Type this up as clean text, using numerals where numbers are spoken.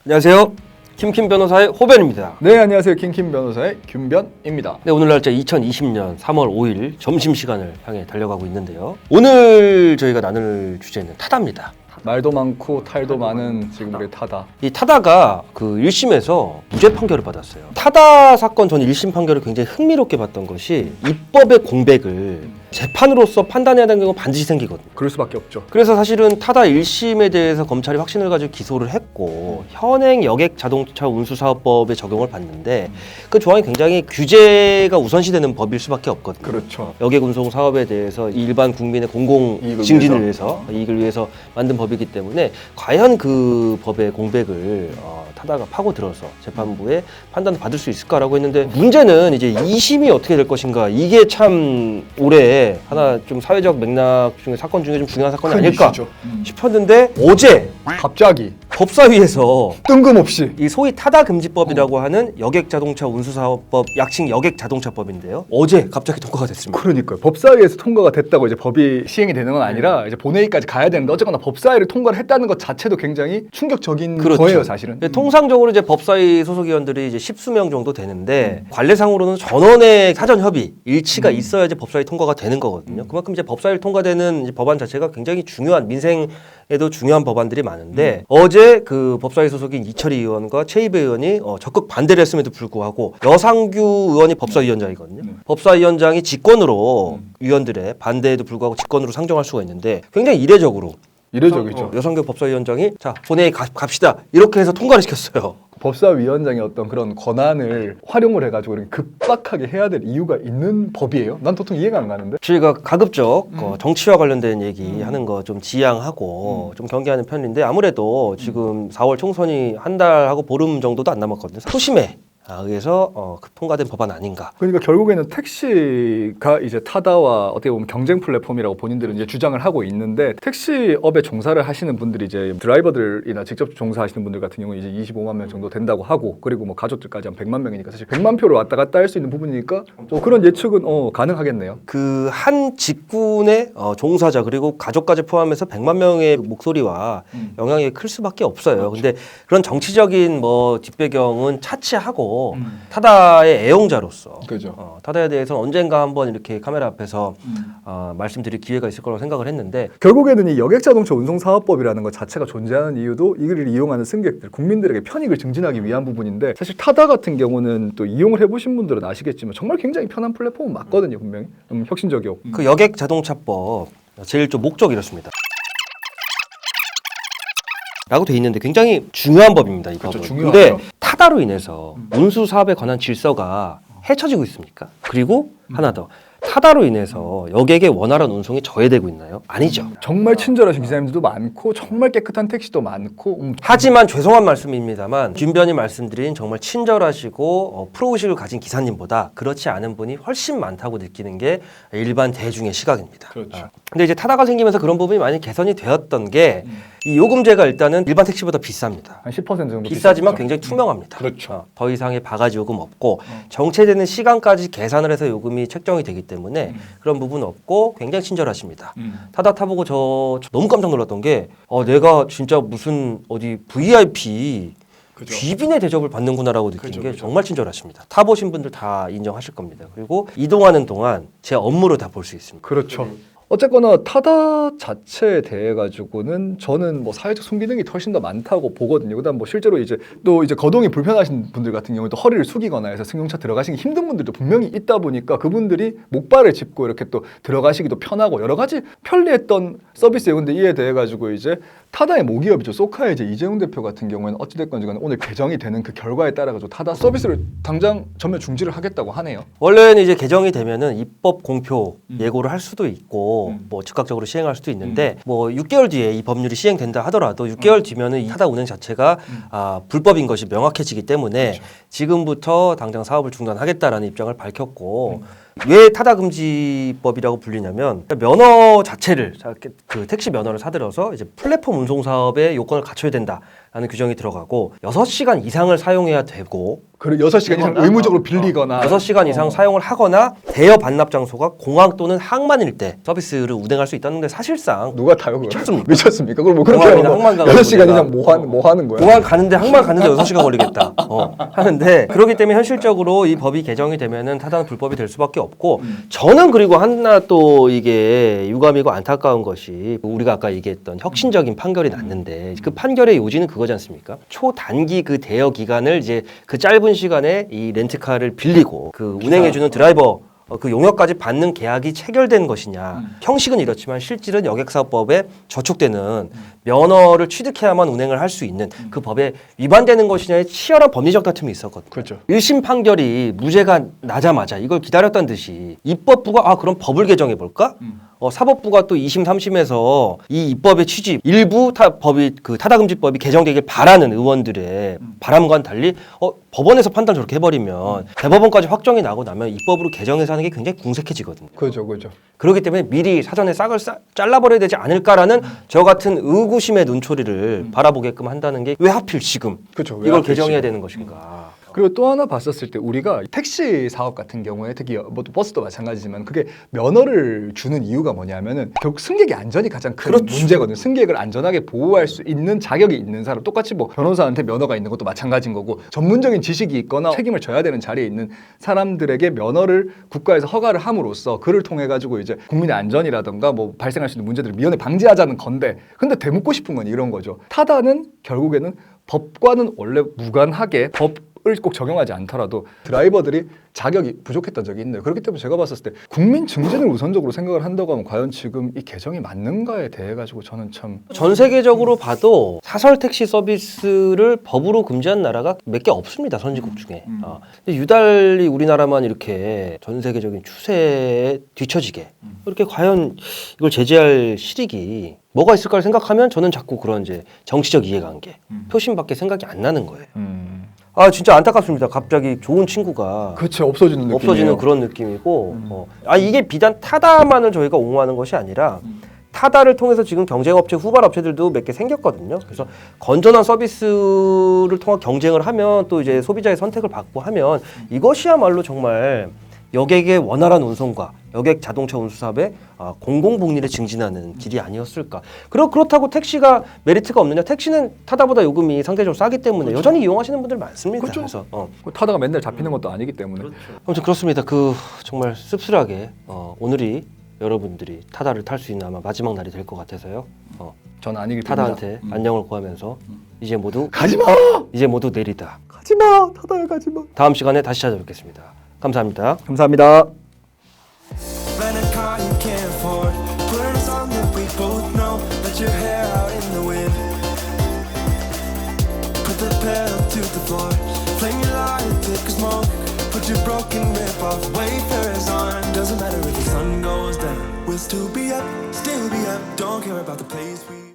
안녕하세요. 킴킴 변호사의 호변입니다. 네, 안녕하세요. 킹킴 변호사의 김변입니다. 네, 오늘 날짜 2020년 3월 5일 점심시간을 향해 달려가고 있는데요. 오늘 저희가 나눌 주제는 타다입니다. 말도 많고 탈도 많은 지금 우리 타다. 이 타다가 그 1심에서 무죄 판결을 받았어요. 타다 사건 전 1심 판결을 굉장히 흥미롭게 봤던 것이 입법의 공백을 재판으로서 판단해야 되는 경우가 반드시 생기거든요. 그럴 수밖에 없죠. 그래서 사실은 타다 1심에 대해서 검찰이 확신을 가지고 기소를 했고 현행 여객 자동차 운수사업법에 적용을 받는데 그 조항이 굉장히 규제가 우선시되는 법일 수밖에 없거든요. 그렇죠. 여객 운송 사업에 대해서 일반 국민의 공공 이익을 증진을 위해서 이익을 위해서 만든 법이기 때문에 과연 그 법의 공백을 타다가 파고들어서 재판부의 판단을 받을 수 있을까라고 했는데 문제는 이제 2심이 어떻게 될 것인가, 이게 참 올해 하나 좀 사회적 맥락 중에 사건 중에 좀 중요한 사건이 아닐까 이슈죠. 싶었는데 어제 갑자기 법사위에서 뜬금없이 이 소위 타다 금지법이라고 하는 여객 자동차 운수사업법, 약칭 여객 자동차법인데요. 어제 갑자기 통과가 됐습니다. 그러니까요. 법사위에서 통과가 됐다고 이제 법이 시행이 되는 건 아니라 이제 본회의까지 가야 되는데 어쨌거나 법사위를 통과를 했다는 것 자체도 굉장히 충격적인 그렇죠. 거예요, 사실은. 통상적으로 이제 법사위 소속위원들이 이제 10수명 정도 되는데 관례상으로는 전원의 사전 협의, 일치가 있어야지 법사위 통과가 되는 거거든요. 그만큼 이제 법사위 통과되는 이제 법안 자체가 굉장히 중요한, 민생에도 중요한 법안들이 많은데 어제 그 법사위 소속인 이철희 의원과 최이배 의원이 적극 반대를 했음에도 불구하고 여상규 의원이 법사위원장이거든요. 법사위원장이 직권으로 위원들의 반대에도 불구하고 직권으로 상정할 수가 있는데 굉장히 이례적으로 이례적이죠. 여상규 법사위원장이 자 본회의 갑시다 이렇게 해서 통과를 시켰어요. 법사위원장의 어떤 그런 권한을 활용을 해가지고 이렇게 급박하게 해야 될 이유가 있는 법이에요? 난 도통 이해가 안 가는데. 저희가 가급적 정치와 관련된 얘기하는 거 좀 지양하고 좀 경계하는 편인데 아무래도 지금 4월 총선이 한 달하고 보름 정도도 안 남았거든요. 소심에 의해서 통과된 법안 아닌가. 그러니까 결국에는 택시가 이제 타다와 어떻게 보면 경쟁 플랫폼이라고 본인들은 이제 주장을 하고 있는데 택시업에 종사를 하시는 분들이 이제 드라이버들이나 직접 종사하시는 분들 같은 경우는 이제 25만 명 정도 된다고 하고 그리고 뭐 가족들까지 한 100만 명이니까 사실 100만 표를 왔다 갔다 할 수 있는 부분이니까 그런 예측은 가능하겠네요. 그 한 직군의 종사자 그리고 가족까지 포함해서 100만 명의 목소리와 영향이 클 수밖에 없어요. 근데 그런 정치적인 뭐 뒷배경은 차치하고 타다의 애용자로서 그죠. 타다에 대해서 언젠가 한번 이렇게 카메라 앞에서 말씀드릴 기회가 있을 거라고 생각을 했는데 결국에는 이 여객자동차 운송사업법이라는 것 자체가 존재하는 이유도 이를 이용하는 승객들, 국민들에게 편익을 증진하기 위한 부분인데 사실 타다 같은 경우는 또 이용을 해보신 분들은 아시겠지만 정말 굉장히 편한 플랫폼은 맞거든요. 분명히 혁신적이고 그 여객 자동차법 제일 좀 목적이 이렇습니다. 라고 돼 있는데 굉장히 중요한 법입니다. 이 그렇죠, 법은. 중요하죠. 근데 타다로 인해서 운수 사업에 관한 질서가 해쳐지고 있습니까? 그리고 하나 더. 타다로 인해서 여객의 원활한 운송이 저해되고 있나요? 아니죠. 정말 친절하신 기사님들도 많고 정말 깨끗한 택시도 많고 하지만 죄송한 말씀입니다만 김변이 말씀드린 정말 친절하시고 프로의식을 가진 기사님보다 그렇지 않은 분이 훨씬 많다고 느끼는 게 일반 대중의 시각입니다. 그렇죠. 근데 이제 타다가 생기면서 그런 부분이 많이 개선이 되었던 게 이 요금제가 일단은 일반 택시보다 비쌉니다. 한 10% 정도 비싸지만 비싸죠. 굉장히 투명합니다. 그렇죠. 더 이상의 바가지 요금 없고 정체되는 시간까지 계산을 해서 요금이 책정이 되기 때문에 그런 부분 없고 굉장히 친절하십니다. 타다 타보고 저 너무 깜짝 놀랐던 게 내가 진짜 무슨 어디 VIP 그죠. 귀빈의 대접을 받는구나라고 느낀 그죠, 게 그죠. 정말 친절하십니다. 타보신 분들 다 인정하실 겁니다. 그리고 이동하는 동안 제 업무를 다 볼 수 있습니다. 그렇죠. 어쨌거나 타다 자체에 대해 가지고는 저는 뭐 사회적 순기능이 훨씬 더 많다고 보거든요. 그다음 뭐 실제로 이제 또 이제 거동이 불편하신 분들 같은 경우도 허리를 숙이거나 해서 승용차 들어가시기 힘든 분들도 분명히 있다 보니까 그분들이 목발을 짚고 이렇게 또 들어가시기도 편하고 여러 가지 편리했던 서비스예요. 근데 이에 대해 가지고 이제 타다의 모기업이죠. 소카의 이제 이재용 대표 같은 경우에는 어찌됐건 지금 오늘 개정이 되는 그 결과에 따라 가지고 타다 서비스를 당장 전면 중지를 하겠다고 하네요. 원래는 이제 개정이 되면은 입법 공표 예고를 할 수도 있고 뭐 즉각적으로 시행할 수도 있는데 뭐 6개월 뒤에 이 법률이 시행된다 하더라도 6개월 뒤면은 이 타다 운행 자체가 불법인 것이 명확해지기 때문에 그렇죠. 지금부터 당장 사업을 중단하겠다라는 입장을 밝혔고 왜 타다 금지법이라고 불리냐면 면허 자체를 그 택시 면허를 사들여서 이제 플랫폼 운송 사업의 요건을 갖춰야 된다. 라는 규정이 들어가고 6시간 이상을 사용해야 되고 그리고 6시간 이상 의무적으로 빌리거나 6시간 이상 사용을 하거나 대여 반납 장소가 공항 또는 항만일 때 서비스를 운행할 수 있다는 게 사실상 누가 타요? 그거? 미쳤습니까? 미쳤습니까? 그럼 뭐 그렇게 공항이나 하면 항만 가면 6시간 우리가 이상 뭐 하는 거야? 공항 가는데 항만 가는데 6시간 걸리겠다 하는데 그렇기 때문에 현실적으로 이 법이 개정이 되면은 타다는 불법이 될 수밖에 없고 저는 그리고 하나 또 이게 유감이고 안타까운 것이 우리가 아까 얘기했던 혁신적인 판결이 났는데 그 판결의 요지는 그거지 않습니까? 초단기 그 대여 기간을 이제 그 짧은 시간에 이 렌트카를 빌리고 그 운행해주는 드라이버 그 용역까지 받는 계약이 체결된 것이냐. 형식은 이렇지만 실질은 여객사업법에 저촉되는 면허를 취득해야만 운행을 할 수 있는 그 법에 위반되는 것이냐의 치열한 법리적 다툼이 있었거든요. 그렇죠. 1심 판결이 무죄가 나자마자 이걸 기다렸던 듯이 입법부가 그럼 법을 개정해 볼까? 사법부가 또 2심, 3심에서 이 입법의 취지, 일부 타다금지법이 개정되길 바라는 의원들의 바람과는 달리 법원에서 판단 저렇게 해버리면 대법원까지 확정이 나고 나면 입법으로 개정해서 하는 게 굉장히 궁색해지거든요. 그렇죠. 그렇기 때문에 미리 사전에 싹을 잘라버려야 되지 않을까라는 저 같은 의구심의 눈초리를 바라보게끔 한다는 게 왜 하필 지금 그렇죠. 이걸 개정해야 되는 것인가. 그리고 또 하나 봤었을 때 우리가 택시 사업 같은 경우에 특히 뭐 버스도 마찬가지지만 그게 면허를 주는 이유가 뭐냐면은 결국 승객의 안전이 가장 큰 문제거든요. 승객을 안전하게 보호할 수 있는 자격이 있는 사람, 똑같이 뭐 변호사한테 면허가 있는 것도 마찬가지인 거고 전문적인 지식이 있거나 책임을 져야 되는 자리에 있는 사람들에게 면허를 국가에서 허가를 함으로써 그를 통해 가지고 이제 국민의 안전이라든가 뭐 발생할 수 있는 문제들을 미연에 방지하자는 건데, 근데 되묻고 싶은 건 이런 거죠. 타다는 결국에는 법과는 원래 무관하게 법을 꼭 적용하지 않더라도 드라이버들이 자격이 부족했던 적이 있네요. 그렇기 때문에 제가 봤을 때 국민 증진을 우선적으로 생각을 한다고 하면 과연 지금 이 개정이 맞는가에 대해 가지고 저는 참 전 세계적으로 봐도 사설 택시 서비스를 법으로 금지한 나라가 몇 개 없습니다. 선진국 중에. 근데 유달리 우리나라만 이렇게 전 세계적인 추세에 뒤처지게 이렇게 과연 이걸 제재할 실익이 뭐가 있을까를 생각하면 저는 자꾸 그런 이제 정치적 이해관계, 표심밖에 생각이 안 나는 거예요. 진짜 안타깝습니다. 갑자기 좋은 친구가 그렇죠. 없어지는 없어지는 그런 느낌이고 이게 비단 타다만을 저희가 옹호하는 것이 아니라 타다를 통해서 지금 경쟁업체, 후발 업체들도 몇 개 생겼거든요. 그래서 건전한 서비스를 통한 경쟁을 하면 또 이제 소비자의 선택을 받고 하면 이것이야말로 정말 여객의 원활한 운송과 여객 자동차 운수사업의 공공복리를 증진하는 길이 아니었을까. 그렇다고 택시가 메리트가 없느냐? 택시는 타다보다 요금이 상대적으로 싸기 때문에 여전히 이용하시는 분들 많습니다. 그렇죠. 그래서 타다가 맨날 잡히는 것도 아니기 때문에. 아무튼 그렇습니다. 정말 씁쓸하게 오늘이 여러분들이 타다를 탈 수 있는 아마 마지막 날이 될 것 같아서요. 저는 아니길 빕니다. 타다한테 안녕을 구하면서 이제 모두 가지마! 이제 모두 내리다. 가지마! 타다야 가지마. 다음 시간에 다시 찾아뵙겠습니다. 감사합니다. 감사합니다. Rent a car you can't afford. Put on a song that we both know. Let your hair out in the wind. Put the pedal to the floor. Flame your light, take a smoke. Put your broken rip off. Wayfarers on. Doesn't matter if the sun goes down. We'll still be up, still be up. Don't care about the place we